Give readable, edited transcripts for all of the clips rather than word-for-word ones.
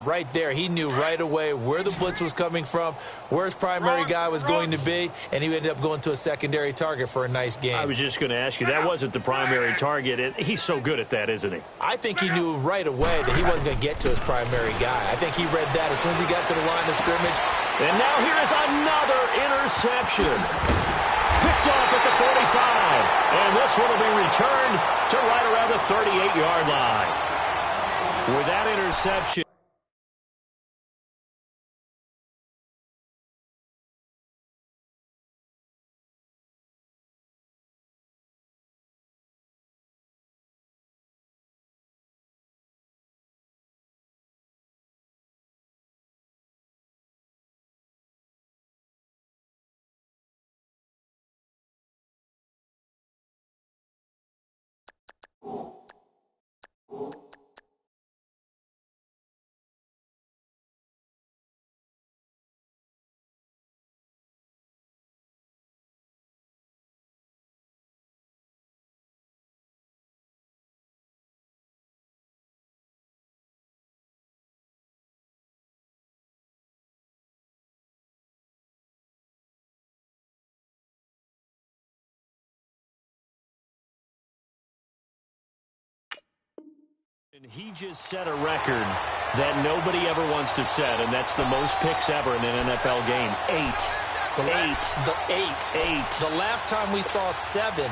right there. He knew right away where the blitz was coming from, where his primary guy was going to be, and he ended up going to a secondary target for a nice game. I was just going to ask you, that wasn't the primary target. He's so good at that, isn't he? I think he knew right away that he wasn't going to get to his primary guy. I think he read that as soon as he got to the line of scrimmage. And now here is another interception. Picked off at the 45. And this one will be returned to right around the 38-yard line. With that interception. And he just set a record that nobody ever wants to set, and that's the most picks ever in an NFL game. 8. The last time we saw 7,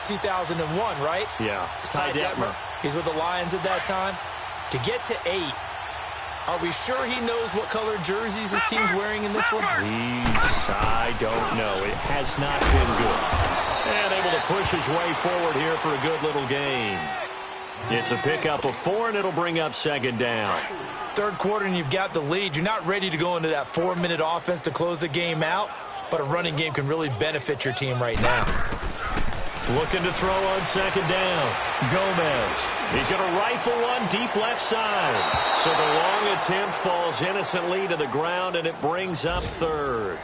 2001, right? Yeah. Ty Detmer. He's with the Lions at that time. To get to 8, are we sure he knows what color jerseys his team's wearing in this one? I don't know. It has not been good. And able to push his way forward here for a good little game. It's a pickup of 4, and it'll bring up second down. Third quarter, and you've got the lead. You're not ready to go into that 4-minute offense to close the game out, but a running game can really benefit your team right now. Looking to throw on second down. Gomez. He's going to rifle one deep left side. So the long attempt falls innocently to the ground, and it brings up third.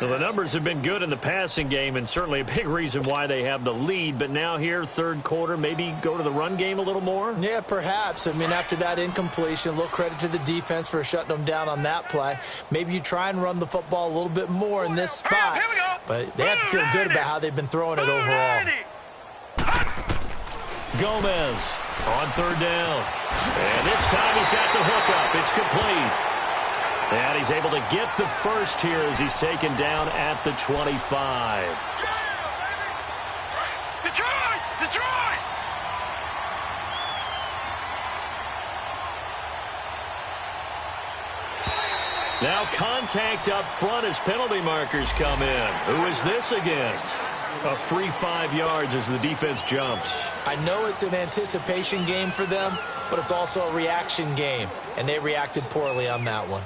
So the numbers have been good in the passing game, and certainly a big reason why they have the lead. But now here, third quarter, maybe go to the run game a little more? Yeah, perhaps. I mean, after that incompletion, a little credit to the defense for shutting them down on that play. Maybe you try and run the football a little bit more in this spot. But they have to feel good about how they've been throwing it overall. Gomez on third down. And this time he's got the hookup. It's complete. And he's able to get the first here as he's taken down at the 25. Detroit! Now contact up front as penalty markers come in. Who is this against? A free 5 yards as the defense jumps. I know it's an anticipation game for them, but it's also a reaction game, and they reacted poorly on that one.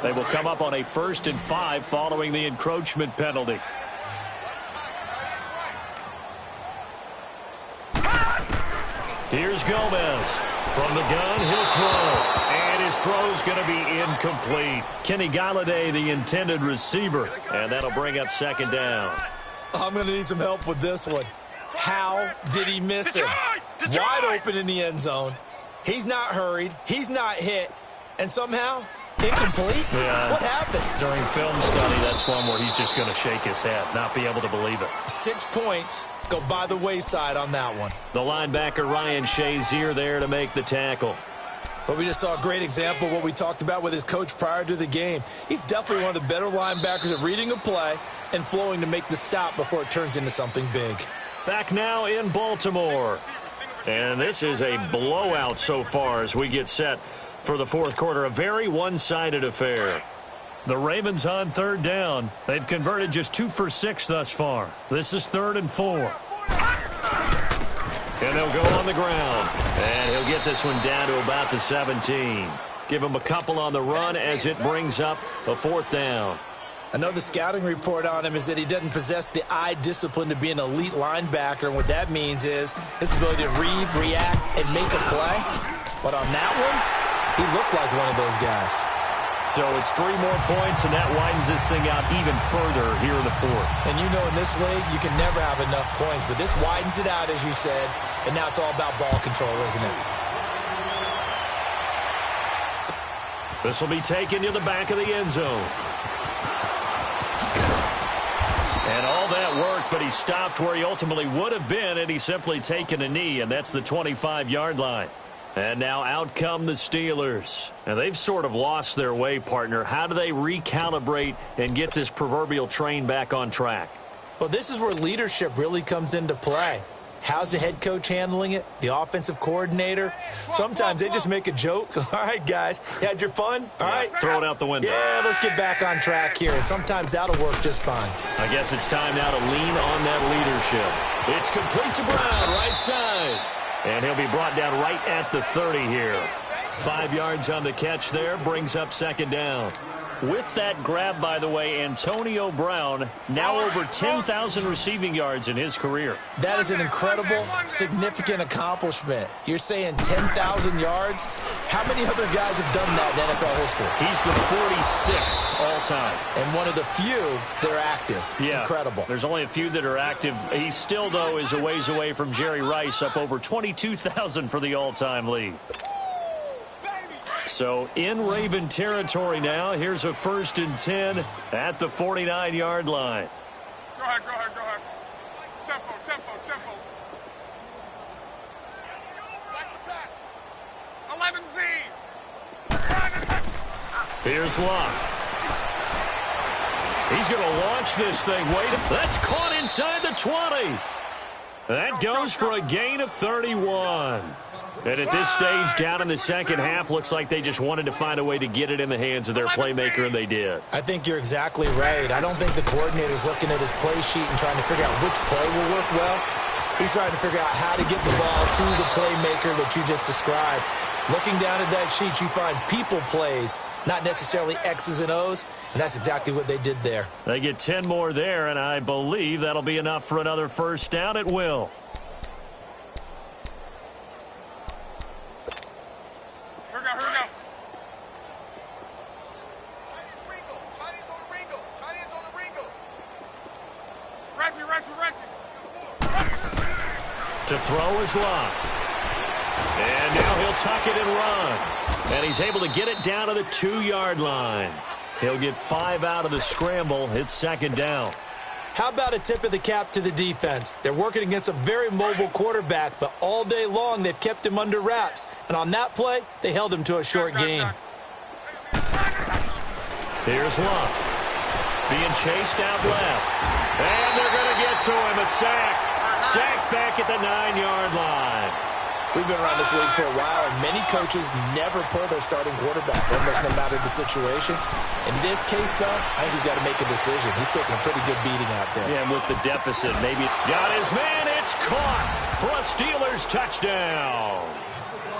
They will come up on a 1st and 5 following the encroachment penalty. Here's Gomez. From the gun, he'll throw. And his throw's going to be incomplete. Kenny Galladay, the intended receiver. And that'll bring up second down. I'm going to need some help with this one. How did he miss him? Wide open in the end zone. He's not hurried. He's not hit. And somehow... incomplete? Yeah. What happened? During film study, that's one where he's just going to shake his head, not be able to believe it. 6 points go by the wayside on that one. The linebacker, Ryan Shazier, there to make the tackle. But we just saw a great example of what we talked about with his coach prior to the game. He's definitely one of the better linebackers at reading a play and flowing to make the stop before it turns into something big. Back now in Baltimore. And this is a blowout so far as we get set for the fourth quarter, a very one-sided affair. The Ravens on third down. They've converted just 2 for 6 thus far. This is 3rd and 4. And they'll go on the ground. And he'll get this one down to about the 17. Give him a couple on the run as it brings up a 4th down. I know the scouting report on him is that he doesn't possess the eye discipline to be an elite linebacker. And what that means is his ability to read, react, and make a play. But on that one, he looked like one of those guys. So it's 3 more points, and that widens this thing out even further here in the 4th. And you know in this league, you can never have enough points. But this widens it out, as you said. And now it's all about ball control, isn't it? This will be taken to the back of the end zone. And all that worked, but he stopped where he ultimately would have been, and he's simply taken a knee, and that's the 25-yard line. And now out come the Steelers. And they've sort of lost their way, partner. How do they recalibrate and get this proverbial train back on track? Well, this is where leadership really comes into play. How's the head coach handling it? The offensive coordinator? Sometimes they just make a joke. All right, guys, you had your fun? All right. Throw it out the window. Yeah, let's get back on track here. And sometimes that'll work just fine. I guess it's time now to lean on that leadership. It's complete to Brown, right side. And he'll be brought down right at the 30 here. 5 yards on the catch there, brings up second down. With that grab, by the way, Antonio Brown, now over 10,000 receiving yards in his career. That is an incredible, significant accomplishment. You're saying 10,000 yards? How many other guys have done that in NFL history? He's the 46th all-time. And one of the few that are active. Yeah, incredible. There's only a few that are active. He still, though, is a ways away from Jerry Rice, up over 22,000 for the all-time lead. So in Raven territory now. Here's a 1st and 10 at the 49-yard line. Go ahead. Tempo. Watch the pass. 11Z. Here's Locke. He's going to launch this thing. That's caught inside the 20. That goes for a gain of 31. And at this stage, down in the second half, looks like they just wanted to find a way to get it in the hands of their playmaker, and they did. I think you're exactly right. I don't think the coordinator's looking at his play sheet and trying to figure out which play will work well. He's trying to figure out how to get the ball to the playmaker that you just described. Looking down at that sheet, you find people plays, not necessarily X's and O's, and that's exactly what they did there. They get 10 more there, and I believe that'll be enough for another first down at will. Here we go. Chinese on the Ringo. Reggie. To throw is Locke. And now he'll tuck it and run. And he's able to get it down to the 2-yard line. He'll get 5 out of the scramble. It's second down. How about a tip of the cap to the defense? They're working against a very mobile quarterback, but all day long they've kept him under wraps. And on that play, they held him to a short gain. Here's Locke. Being chased out left. And they're going to get to him. A sack. Sack back at the 9-yard line. We've been around this league for a while, and many coaches never pull their starting quarterback, almost no matter the situation. In this case, though, I think he's got to make a decision. He's taking a pretty good beating out there. Yeah, and with the deficit, maybe got his man. It's caught for a Steelers touchdown.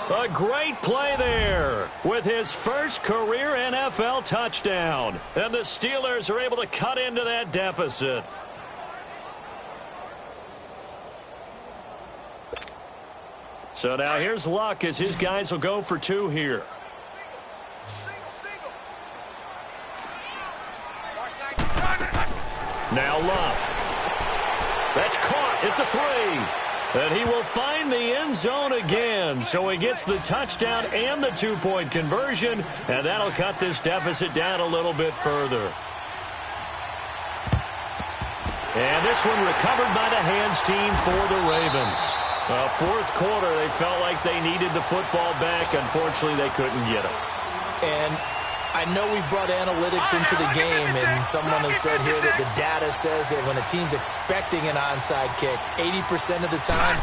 A great play there with his first career NFL touchdown. And the Steelers are able to cut into that deficit. So now here's Luck as his guys will go for 2 here. Now Luck. That's caught at the 3. And he will find the end zone again. So he gets the touchdown and the 2-point conversion. And that'll cut this deficit down a little bit further. And this one recovered by the hands team for the Ravens. Fourth quarter, they felt like they needed the football back. Unfortunately, they couldn't get it. And I know we brought analytics into the game, and someone has said here that the data says that when a team's expecting an onside kick, 80% of the time,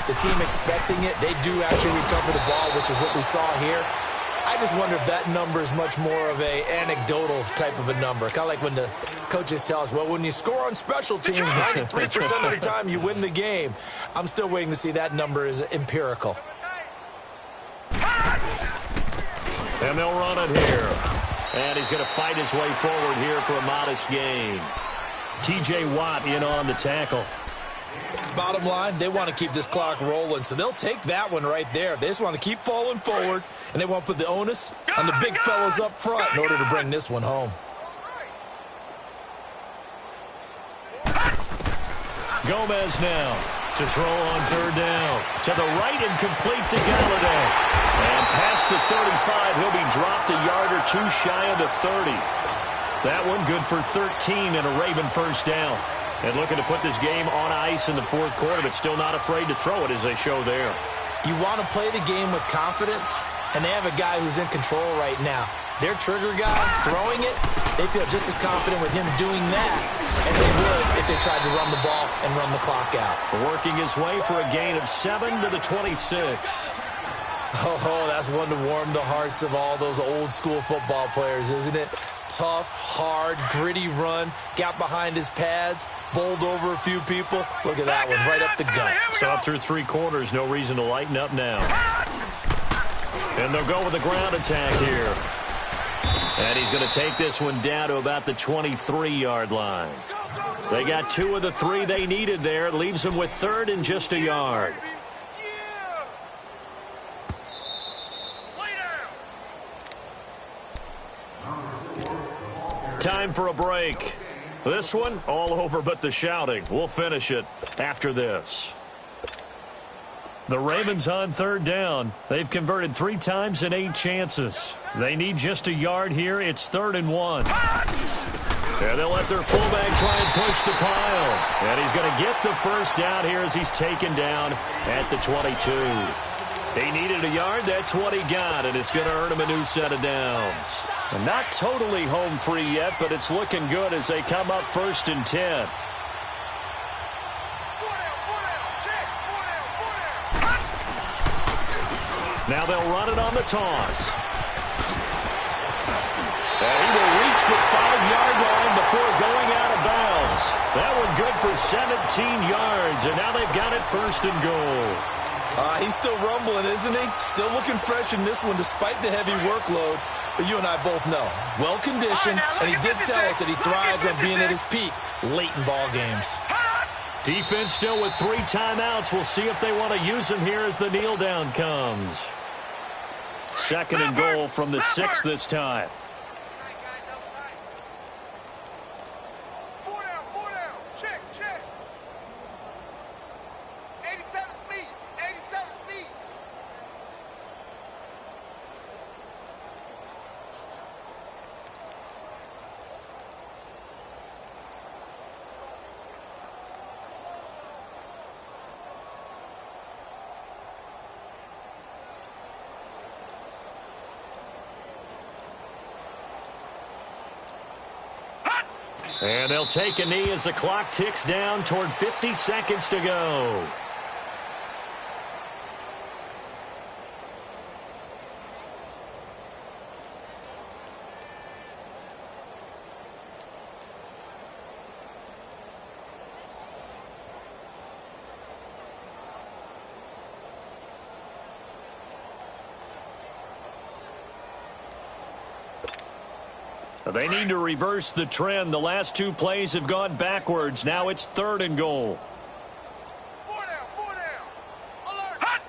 the team expecting it, they do actually recover the ball, which is what we saw here. I just wonder if that number is much more of a anecdotal type of a number. Kind of like when the coaches tell us, well, when you score on special teams, 93% of the time you win the game. I'm still waiting to see that number is empirical. And they'll run it here. And he's going to fight his way forward here for a modest gain. T.J. Watt in on the tackle. Bottom line, they want to keep this clock rolling, so they'll take that one right there. They just want to keep falling forward, and they want to put the onus on the big fellas up front in order to bring this one home. Gomez now to throw on 3rd down. To the right and complete to Galladay. And pass past the 35. He'll be dropped a yard or two shy of the 30. That one good for 13 and a Raven first down. And looking to put this game on ice in the fourth quarter, but still not afraid to throw it as they show there. You want to play the game with confidence, and they have a guy who's in control right now. Their trigger guy throwing it, they feel just as confident with him doing that as they would if they tried to run the ball and run the clock out. Working his way for a gain of 7 to the 26. Oh, that's one to warm the hearts of all those old school football players, isn't it? Tough, hard, gritty run, got behind his pads, bowled over a few people. Look at that one, right up the gut. So up through 3 quarters, no reason to lighten up now. And they'll go with the ground attack here. And he's going to take this one down to about the 23-yard line. They got 2 of the 3 they needed there. It leaves them with 3rd and just a yard. Time for a break. This one, all over but the shouting. We'll finish it after this. The Ravens on 3rd down. They've converted 3 times in 8 chances. They need just a yard here. It's 3rd and 1. And they'll let their fullback try and push the pile. And he's going to get the first down here as he's taken down at the 22. He needed a yard. That's what he got, and it's going to earn him a new set of downs. And not totally home free yet, but it's looking good as they come up 1st and 10. Now they'll run it on the toss. And he will reach the 5-yard line before going out of bounds. That one good for 17 yards, and now they've got it 1st and goal. He's still rumbling, isn't he? Still looking fresh in this one despite the heavy workload. But you and I both know, well-conditioned, and he did tell us that he thrives on being at his peak late in ball games. Defense still with 3 timeouts. We'll see if they want to use them here as the kneel down comes. 2nd and goal from the 6 this time. And they'll take a knee as the clock ticks down toward 50 seconds to go. They need to reverse the trend. The last 2 plays have gone backwards. Now it's 3rd and goal. 4 down. Alert.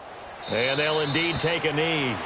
And they'll indeed take a knee.